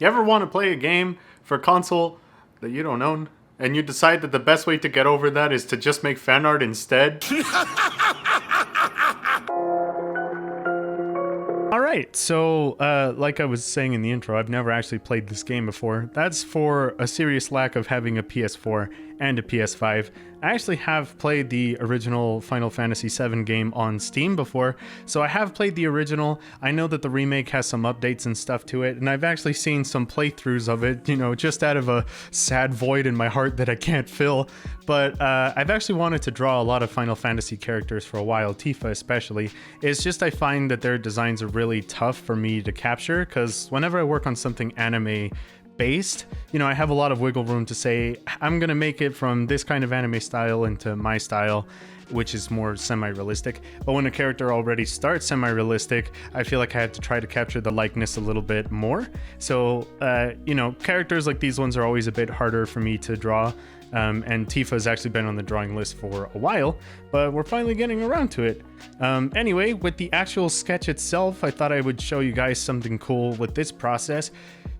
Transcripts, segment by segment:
You ever want to play a game for a console that you don't own, and you decide that the best way to get over that is to just make fan art instead? Alright, so like I was saying in the intro, I've never actually played this game before. That's for a serious lack of having a PS4 and a PS5. I actually have played the original Final Fantasy VII game on Steam before, so I have played the original. I know that the remake has some updates and stuff to it, and I've actually seen some playthroughs of it, you know, just out of a sad void in my heart that I can't fill. But I've actually wanted to draw a lot of Final Fantasy characters for a while, Tifa especially. It's just I find that their designs are really tough for me to capture, because whenever I work on something anime based, you know, I have a lot of wiggle room to say, I'm gonna make it from this kind of anime style into my style, which is more semi-realistic. But when a character already starts semi-realistic, I feel like I had to try to capture the likeness a little bit more. So, you know, characters like these ones are always a bit harder for me to draw. And Tifa has actually been on the drawing list for a while, but we're finally getting around to it. Anyway, with the actual sketch itself, I thought I would show you guys something cool with this process.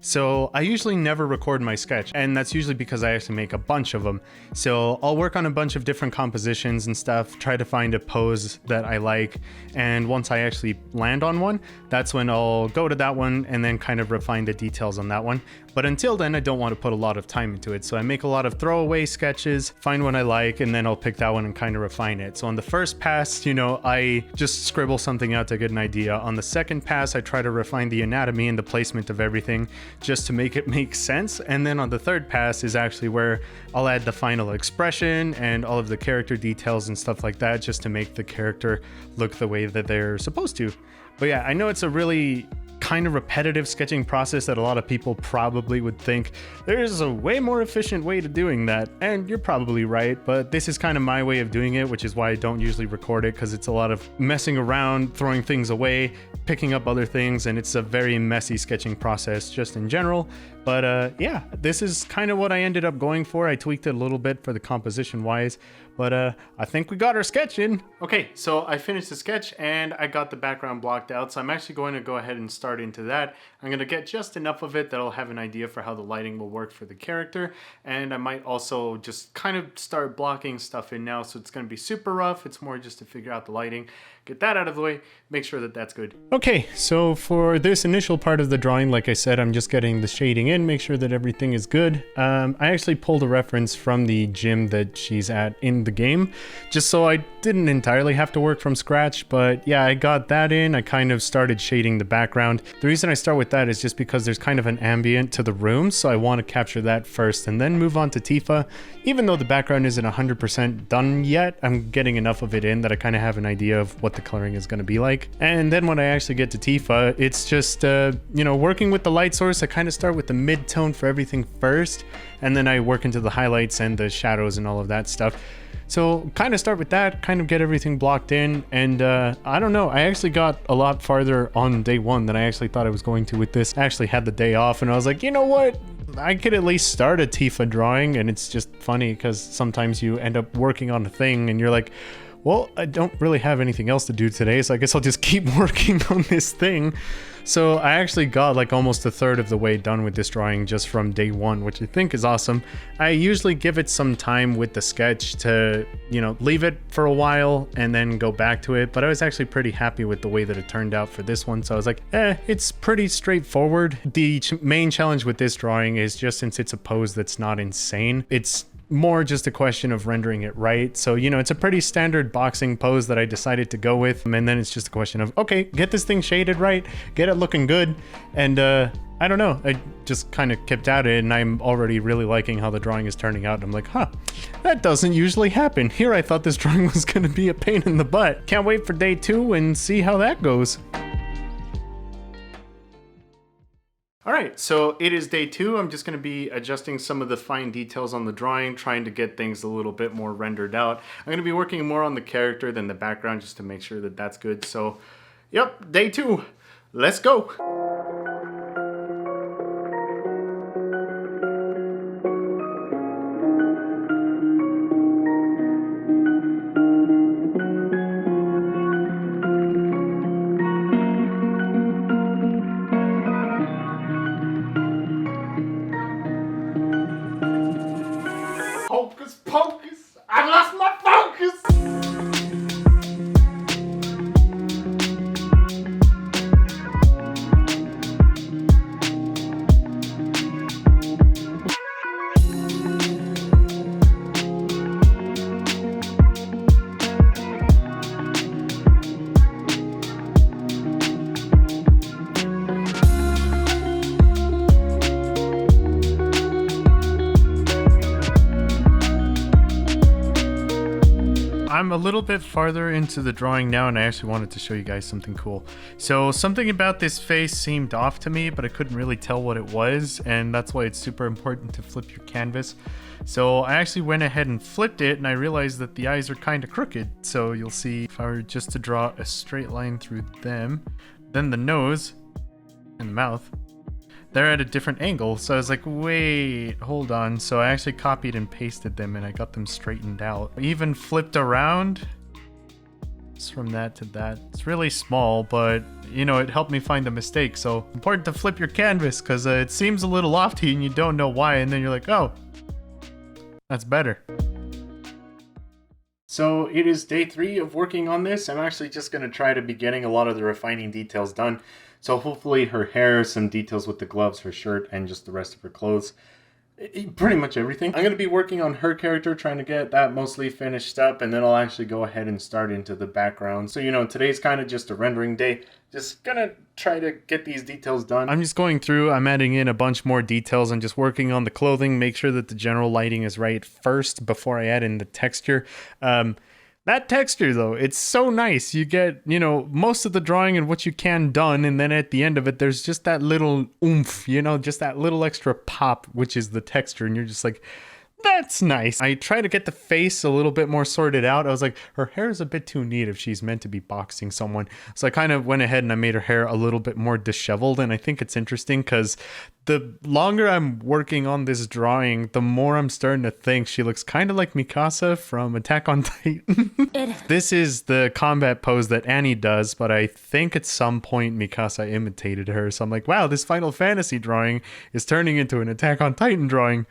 So I usually never record my sketch, and that's usually because I actually make a bunch of them. So I'll work on a bunch of different compositions and stuff, try to find a pose that I like, and once I actually land on one, that's when I'll go to that one and then kind of refine the details on that one. But until then, I don't want to put a lot of time into it, so I make a lot of throwaway sketches, find one I like, and then I'll pick that one and kind of refine it. So on the first pass, you know, I just scribble something out to get an idea. On the second pass, I try to refine the anatomy and the placement of everything just to make it make sense. And then on the third pass is actually where I'll add the final expression and all of the character details and stuff like that, just to make the character look the way that they're supposed to. But yeah, I know it's a really kind of repetitive sketching process that a lot of people probably would think there's a way more efficient way to doing that, and you're probably right, but this is kind of my way of doing it, which is why I don't usually record it, because it's a lot of messing around, throwing things away, picking up other things, and it's a very messy sketching process just in general. But yeah, this is kind of what I ended up going for. I tweaked it a little bit for the composition wise, but I think we got our sketch in. Okay, so I finished the sketch and I got the background blocked out, so I'm actually going to go ahead and start into that. I'm going to get just enough of it that I'll have an idea for how the lighting will work for the character, and I might also just kind of start blocking stuff in now, so it's going to be super rough. It's more just to figure out the lighting, get that out of the way, make sure that that's good. Okay, so for this initial part of the drawing, like I said, I'm just getting the shading in, make sure that everything is good. I actually pulled a reference from the gym that she's at in the game, just so I didn't entirely have to work from scratch. But yeah, I got that in. I kind of started shading the background. The reason I start with that is just because there's kind of an ambient to the room, so I want to capture that first and then move on to Tifa. Even though the background isn't 100% done yet, I'm getting enough of it in that I kind of have an idea of what the coloring is going to be like. And then when I actually get to Tifa, it's just you know, working with the light source. I kind of start with the mid-tone for everything first, and then I work into the highlights and the shadows and all of that stuff. So kind of start with that, kind of get everything blocked in, and I don't know, I actually got a lot farther on day one than I actually thought I was going to with this. I actually had the day off and I was like, you know what? I could at least start a Tifa drawing. And it's just funny because sometimes you end up working on a thing and you're like, well, I don't really have anything else to do today, so I guess I'll just keep working on this thing. So I actually got like almost a third of the way done with this drawing just from day one, which I think is awesome. I usually give it some time with the sketch to, you know, leave it for a while and then go back to it. But I was actually pretty happy with the way that it turned out for this one. So I was like, it's pretty straightforward. The main challenge with this drawing is just since it's a pose that's not insane, it's more just a question of rendering it right. So, you know, it's a pretty standard boxing pose that I decided to go with, and then it's just a question of, okay, get this thing shaded right, get it looking good, and I don't know, I just kind of kept at it, and I'm already really liking how the drawing is turning out. I'm like, huh, that doesn't usually happen. Here I thought this drawing was gonna be a pain in the butt. Can't wait for day 2 and see how that goes. All right, so it is day 2. I'm just going to be adjusting some of the fine details on the drawing, trying to get things a little bit more rendered out. I'm going to be working more on the character than the background just to make sure that that's good. So, yep, day 2. Let's go. I'm a little bit farther into the drawing now, and I actually wanted to show you guys something cool. So something about this face seemed off to me, but I couldn't really tell what it was, and that's why it's super important to flip your canvas. So I actually went ahead and flipped it, and I realized that the eyes are kind of crooked. So you'll see if I were just to draw a straight line through them, then the nose and the mouth, they're at a different angle. So I was like, wait, hold on. So I actually copied and pasted them, and I got them straightened out. I even flipped around just from that to that. It's really small, but you know, it helped me find the mistake. So important to flip your canvas, because it seems a little off to you and you don't know why, and then you're like, oh, that's better. So it is day 3 of working on this. I'm actually just going to try to be getting a lot of the refining details done. So hopefully her hair, some details with the gloves, her shirt, and just the rest of her clothes. Pretty much everything. I'm going to be working on her character, trying to get that mostly finished up, and then I'll actually go ahead and start into the background. So, you know, today's kind of just a rendering day. Just gonna try to get these details done. I'm just going through, I'm adding in a bunch more details. I'm just working on the clothing, make sure that the general lighting is right first before I add in the texture. That texture, though, it's so nice. You get, you know, most of the drawing and what you can done, and then at the end of it, there's just that little oomph, you know, just that little extra pop, which is the texture, and you're just like, that's nice. I try to get the face a little bit more sorted out. I was like, her hair is a bit too neat if she's meant to be boxing someone. So I kind of went ahead and I made her hair a little bit more disheveled, and I think it's interesting because the longer I'm working on this drawing, the more I'm starting to think she looks kind of like Mikasa from Attack on Titan. This is the combat pose that Annie does, but I think at some point Mikasa imitated her. So I'm like, wow, this Final Fantasy drawing is turning into an Attack on Titan drawing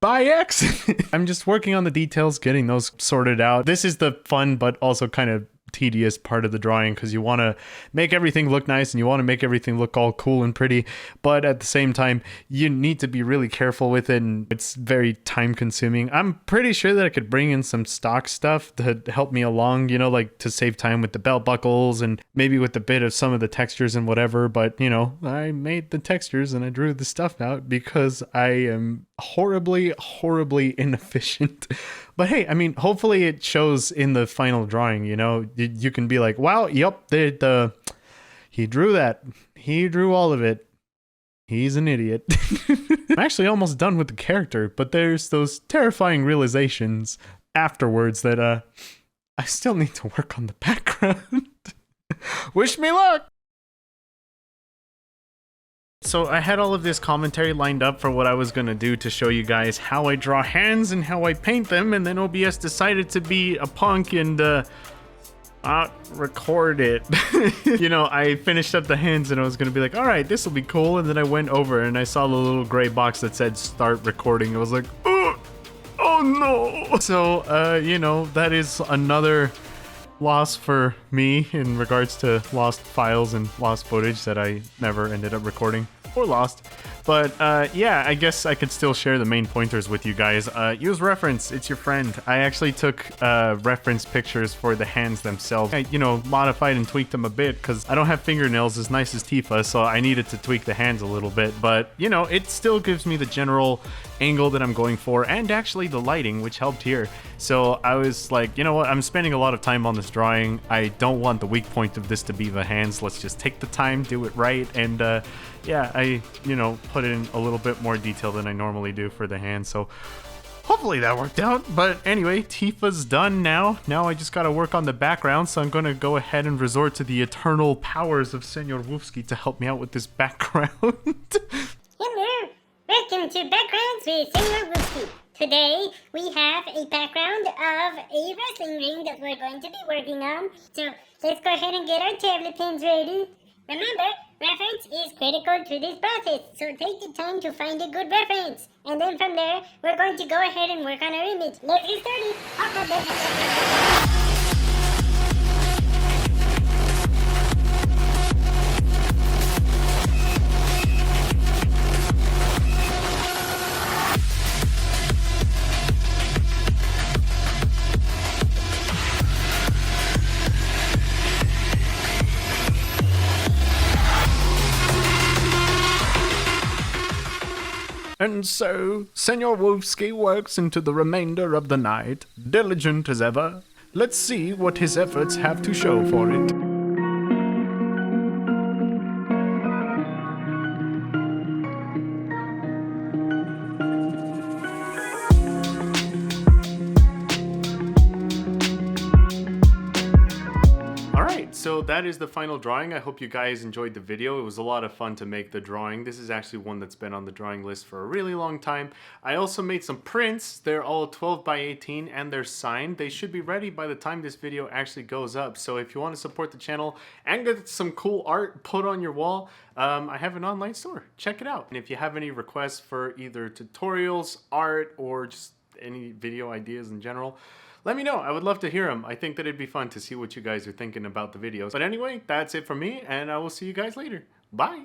by accident. I'm just working on the details, getting those sorted out. This is the fun, but also kind of tedious part of the drawing, because you want to make everything look nice and you want to make everything look all cool and pretty, but at the same time you need to be really careful with it, and it's very time consuming. I'm pretty sure that I could bring in some stock stuff to help me along, you know, like to save time with the belt buckles and maybe with a bit of some of the textures and whatever, but you know, I made the textures and I drew the stuff out because I am horribly inefficient. But hey, I mean, hopefully it shows in the final drawing, you know. You can be like, wow, yep, he drew that. He drew all of it. He's an idiot. I'm actually almost done with the character, but there's those terrifying realizations afterwards that I still need to work on the background. Wish me luck! So I had all of this commentary lined up for what I was going to do to show you guys how I draw hands and how I paint them, and then OBS decided to be a punk and not record it. You know, I finished up the hands and I was going to be like, all right, this will be cool, and then I went over and I saw the little gray box that said start recording. I was like, oh no. So, you know, that is another loss for me in regards to lost files and lost footage that I never ended up recording or lost. But yeah, I guess I could still share the main pointers with you guys. Use reference, it's your friend. I actually took reference pictures for the hands themselves. I, you know, modified and tweaked them a bit because I don't have fingernails as nice as Tifa, so I needed to tweak the hands a little bit. But, you know, it still gives me the general angle that I'm going for, and actually the lighting, which helped here. So I was like, you know what, I'm spending a lot of time on this drawing. I don't want the weak point of this to be the hands. Let's just take the time, do it right, and yeah, I, you know, put in a little bit more detail than I normally do for the hands, so hopefully that worked out. But anyway, Tifa's done now. Now I just gotta work on the background, so I'm gonna go ahead and resort to the eternal powers of Senor Wolfsky to help me out with this background. Hello, welcome to Backgrounds with Senor Wolfsky. Today, we have a background of a wrestling ring that we're going to be working on. So, let's go ahead and get our tablet pens ready. Remember, reference is critical to this process, so take the time to find a good reference. And then from there, we're going to go ahead and work on our image. Let's get started. And so, Senor Wolfsky works into the remainder of the night, diligent as ever, Let's see what his efforts have to show for it. Alright, so that is the final drawing. I hope you guys enjoyed the video. It was a lot of fun to make the drawing. This is actually one that's been on the drawing list for a really long time. I also made some prints. They're all 12 by 18 and they're signed. They should be ready by the time this video actually goes up. So if you want to support the channel and get some cool art put on your wall, I have an online store. Check it out. And if you have any requests for either tutorials, art, or just any video ideas in general, let me know. I would love to hear them. I think that it'd be fun to see what you guys are thinking about the videos. But anyway, that's it from me, and I will see you guys later. Bye!